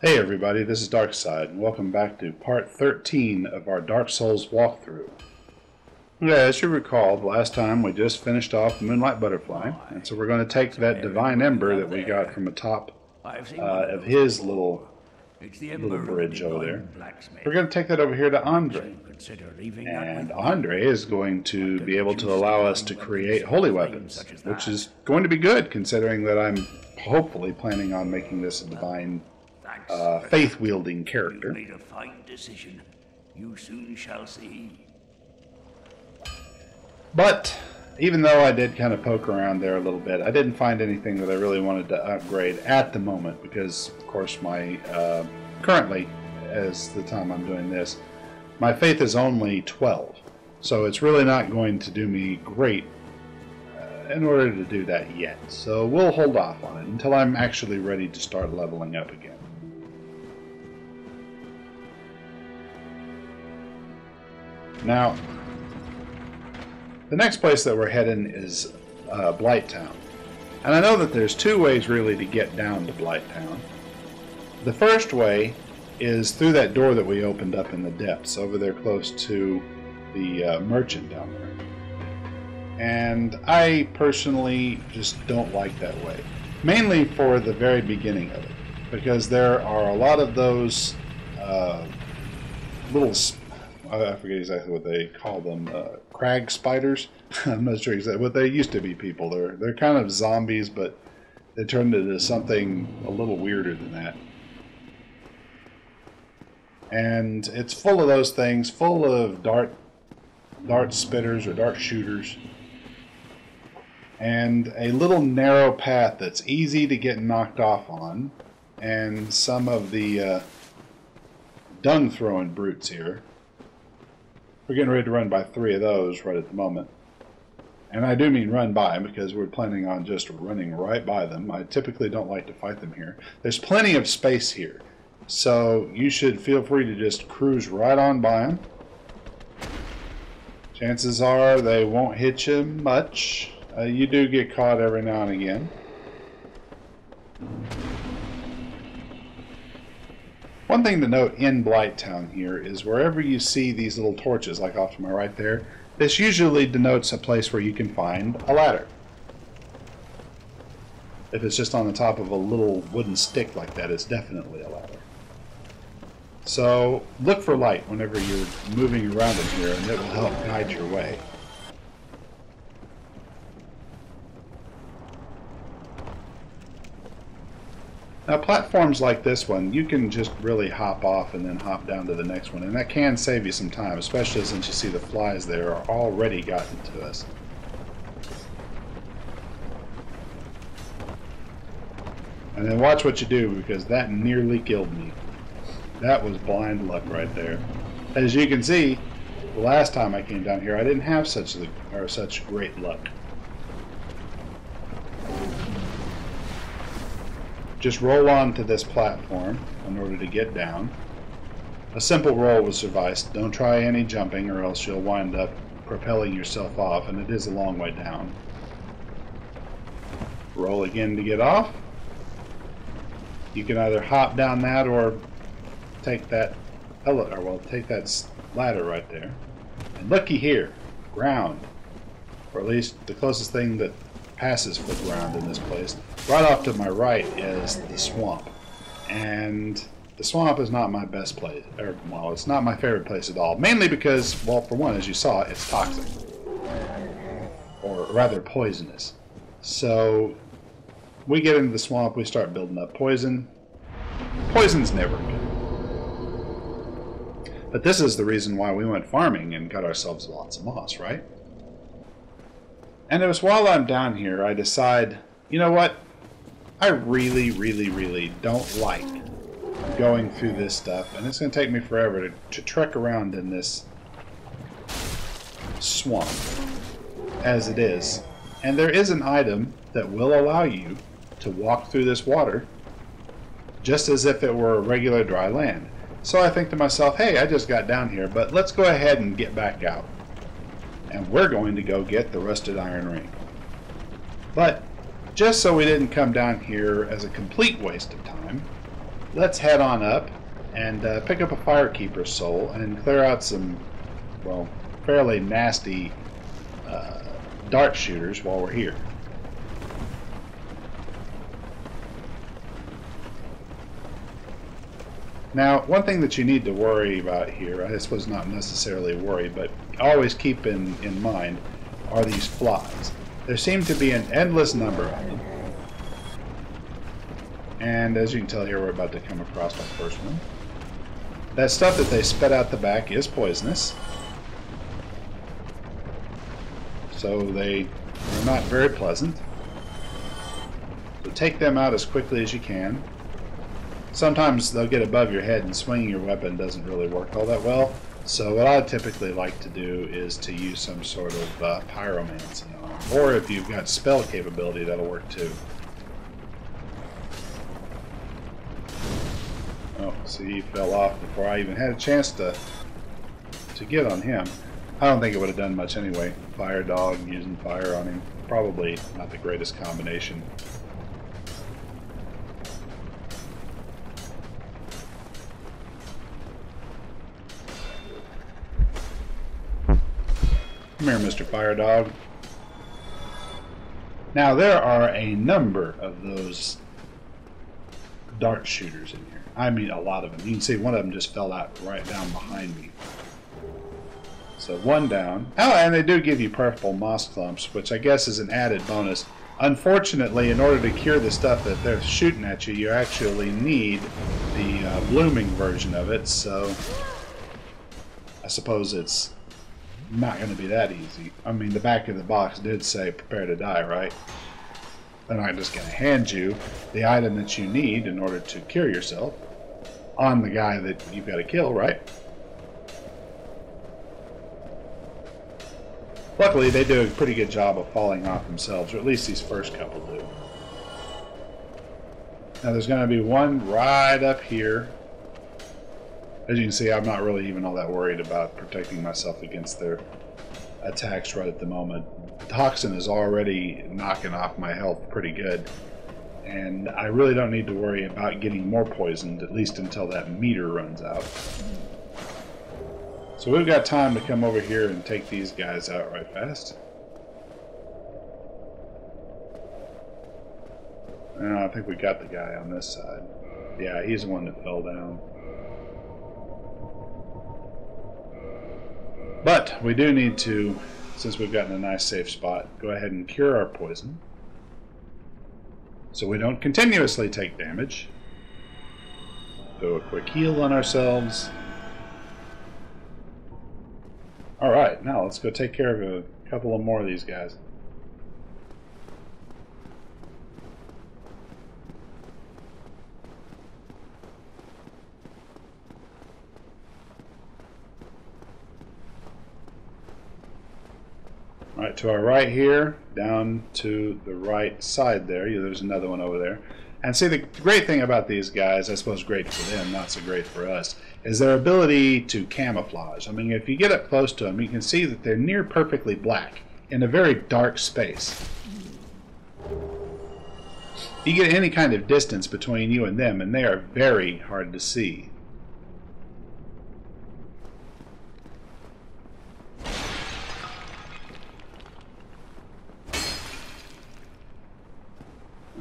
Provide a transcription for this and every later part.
Hey everybody, this is Darksied, and welcome back to part 13 of our Dark Souls walkthrough. Yeah, as you recall, the last time we just finished off Moonlight Butterfly, and so we're going to take that Divine Ember that we got from the top of his little bridge over there. We're going to take that over here to Andre, and Andre is going to be able to allow us to create holy weapons, which is going to be good, considering that I'm hopefully planning on making this a divine faith-wielding character. You made a fine decision. You soon shall see. But even though I did kind of poke around there a little bit, I didn't find anything that I really wanted to upgrade at the moment because, of course, my currently, as the time I'm doing this, my faith is only 12. So it's really not going to do me great in order to do that yet. So we'll hold off on it until I'm actually ready to start leveling up again. Now, the next place that we're heading is Blight Town. And I know that there's two ways really to get down to Blight Town. The first way is through that door that we opened up in the depths, over there close to the merchant down there. And I personally just don't like that way. Mainly for the very beginning of it. Because there are a lot of those little... I forget exactly what they call them, crag spiders. I'm not sure exactly what they used to be. People, they're kind of zombies, but they turned into something a little weirder than that. And it's full of those things, full of dart spitters or dart shooters, and a little narrow path that's easy to get knocked off on, and some of the dung throwing brutes here. We're getting ready to run by 3 of those right at the moment. And I do mean run by because we're planning on just running right by them. I typically don't like to fight them here. There's plenty of space here. So you should feel free to just cruise right on by them. Chances are they won't hit you much. You do get caught every now and again. One thing to note in Blight Town here is wherever you see these little torches, like off to my right there, this usually denotes a place where you can find a ladder. If it's just on the top of a little wooden stick like that, it's definitely a ladder. So look for light whenever you're moving around in here, and it will help guide your way. Now, platforms like this one, you can just really hop off and then hop down to the next one, and that can save you some time, especially since you see the flies there are already gotten to us. And then watch what you do, because that nearly killed me. That was blind luck right there. As you can see, the last time I came down here, I didn't have such great luck. Just roll onto this platform in order to get down. A simple roll will suffice. Don't try any jumping or else you'll wind up propelling yourself off, and it is a long way down. Roll again to get off. You can either hop down that or take that take that ladder right there. And looky here, ground. Or at least the closest thing that passes for ground in this place. Right off to my right is the swamp, and the swamp is not my best place, or well, it's not my favorite place at all, mainly because, well, for one, as you saw, it's toxic, or rather poisonous. So we get into the swamp, we start building up poison. Poison's never good. But this is the reason why we went farming and got ourselves lots of moss, right? And it was while I'm down here, I decide, you know what? I really, really, really don't like going through this stuff, and it's going to take me forever to trek around in this swamp as it is. And there is an item that will allow you to walk through this water just as if it were a regular dry land. So I think to myself, hey, I just got down here, but let's go ahead and get back out. And we're going to go get the rusted iron ring. But just so we didn't come down here as a complete waste of time, let's head on up and pick up a Firekeeper's Soul and clear out some, well, fairly nasty dart shooters while we're here. Now, one thing that you need to worry about here, I suppose not necessarily worry, but always keep in mind, are these flies. There seem to be an endless number of them. And as you can tell here, we're about to come across our first one. That stuff that they spit out the back is poisonous. So they are not very pleasant. So take them out as quickly as you can. Sometimes they'll get above your head and swinging your weapon doesn't really work all that well. So what I typically like to do is to use some sort of pyromancy on them. Or if you've got spell capability, that'll work too. Oh, see, he fell off before I even had a chance to get on him. I don't think it would have done much anyway. Fire dog using fire on him. Probably not the greatest combination. Come here, Mr. Fire Dog. Now, there are a number of those dart shooters in here. I mean, a lot of them. You can see one of them just fell out right down behind me. So, one down. Oh, and they do give you purple moss clumps, which I guess is an added bonus. Unfortunately, in order to cure the stuff that they're shooting at you, you actually need the blooming version of it, so I suppose it's not going to be that easy. I mean, the back of the box did say prepare to die, right? They're not just going to hand you the item that you need in order to cure yourself on the guy that you've got to kill, right? Luckily, they do a pretty good job of falling off themselves, or at least these first couple do. Now, there's going to be one right up here. As you can see, I'm not really even all that worried about protecting myself against their attacks right at the moment. Toxin is already knocking off my health pretty good, and I really don't need to worry about getting more poisoned, at least until that meter runs out. So we've got time to come over here and take these guys out right fast. I think we got the guy on this side. Yeah, he's the one that fell down. But we do need to, since we've gotten a nice safe spot, go ahead and cure our poison so we don't continuously take damage. Do a quick heal on ourselves. Alright, now let's go take care of a couple of more of these guys. Right to our right here, down to the right side there. There's another one over there. And see, the great thing about these guys, I suppose great for them, not so great for us, is their ability to camouflage. I mean, if you get up close to them, you can see that they're near perfectly black in a very dark space. You get any kind of distance between you and them, and they are very hard to see.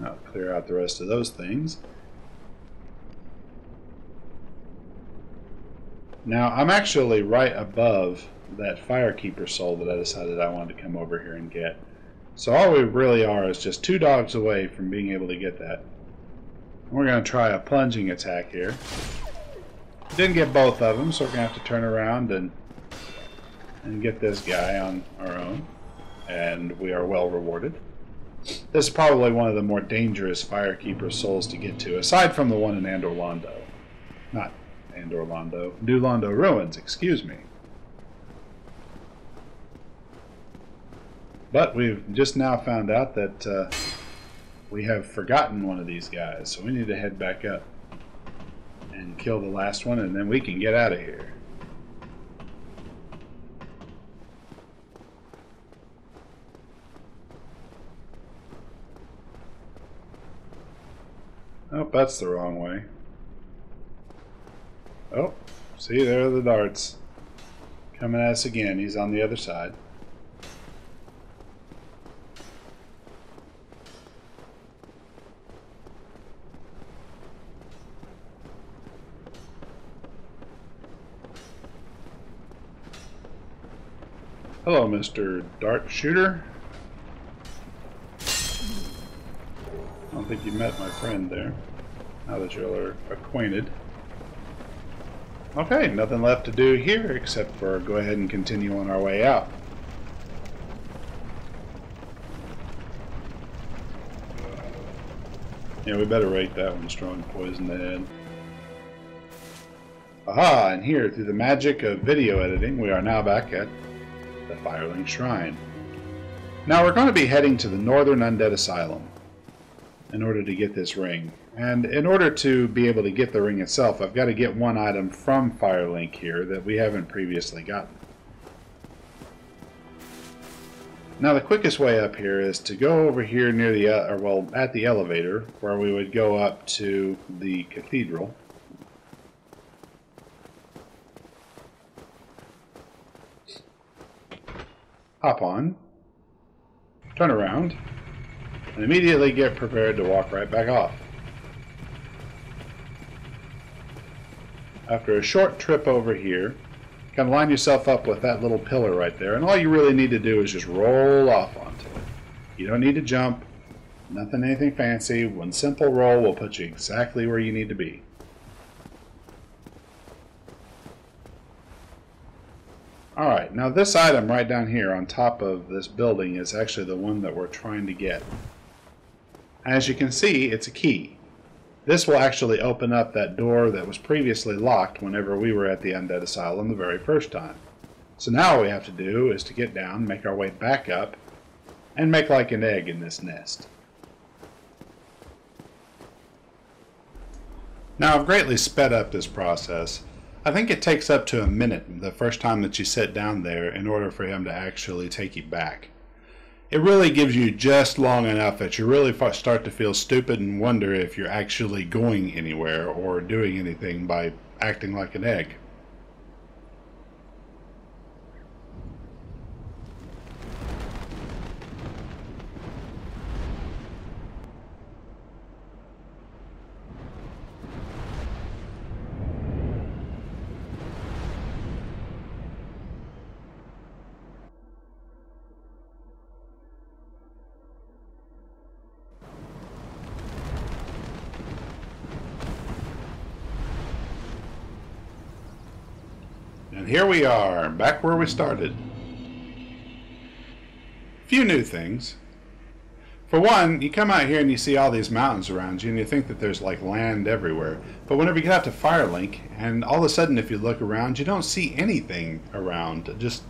I'll clear out the rest of those things. Now, I'm actually right above that Firekeeper Soul that I decided I wanted to come over here and get. So all we really are is just 2 dogs away from being able to get that. And we're going to try a plunging attack here. Didn't get both of them, so we're going to have to turn around and get this guy on our own. And we are well rewarded. This is probably one of the more dangerous Firekeeper Souls to get to, aside from the one in Andor Londo. Not Andor Londo. New Londo Ruins, excuse me. But we've just now found out that we have forgotten one of these guys, so we need to head back up and kill the last one, and then we can get out of here. Oh, that's the wrong way. Oh, see, there are the darts. Coming at us again. He's on the other side. Hello, Mr. Dart Shooter. I don't think you met my friend there, now that you're acquainted. Okay, nothing left to do here except for go ahead and continue on our way out. Yeah, we better rate that one strong poison head. Aha, and here, through the magic of video editing, we are now back at the Firelink Shrine. Now we're going to be heading to the Northern Undead Asylum in order to get this ring. And in order to be able to get the ring itself, I've got to get one item from Firelink here that we haven't previously gotten. Now the quickest way up here is to go over here near the, at the elevator, where we would go up to the cathedral. Hop on, turn around, and immediately get prepared to walk right back off. After a short trip over here, kind of line yourself up with that little pillar right there, and all you really need to do is just roll off onto it. You don't need to jump, anything fancy. One simple roll will put you exactly where you need to be. Alright, now this item right down here on top of this building is actually the one that we're trying to get. As you can see, it's a key. This will actually open up that door that was previously locked whenever we were at the Undead Asylum the very first time. So now what we have to do is to get down, make our way back up, and make like an egg in this nest. Now I've greatly sped up this process. I think it takes up to a minute the first time that you sit down there in order for him to actually take you back. It really gives you just long enough that you really start to feel stupid and wonder if you're actually going anywhere or doing anything by acting like an egg. And here we are, back where we started. Few new things. For one, you come out here and you see all these mountains around you and you think that there's like land everywhere. But whenever you get out to Firelink, and all of a sudden if you look around, you don't see anything around. Just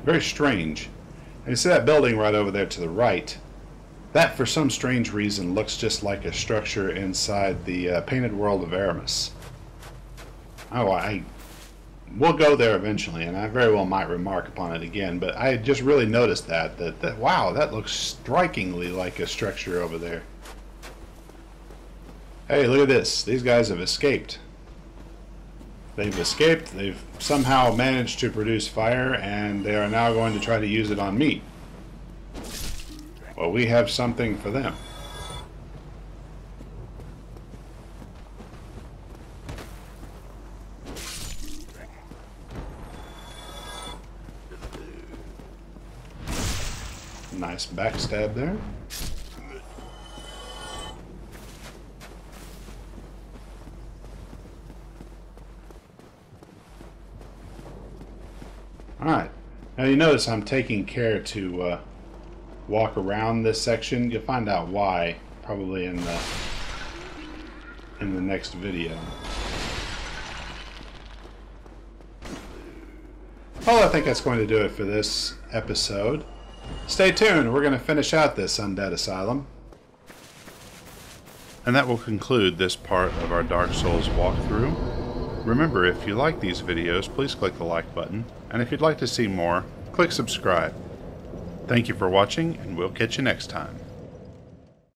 very strange. And you see that building right over there to the right. That, for some strange reason, looks just like a structure inside the painted world of Aramis. Oh, we'll go there eventually, and I very well might remark upon it again, but I just really noticed that wow, that looks strikingly like a structure over there. Hey, look at this. These guys have escaped. They've escaped, they've somehow managed to produce fire, and they are now going to try to use it on me. Well, we have something for them. Nice backstab there. Alright, now you notice I'm taking care to walk around this section. You'll find out why probably in the next video. Well, I think that's going to do it for this episode. Stay tuned, we're going to finish out this Undead Asylum. And that will conclude this part of our Dark Souls walkthrough. Remember, if you like these videos, please click the like button. And if you'd like to see more, click subscribe. Thank you for watching, and we'll catch you next time.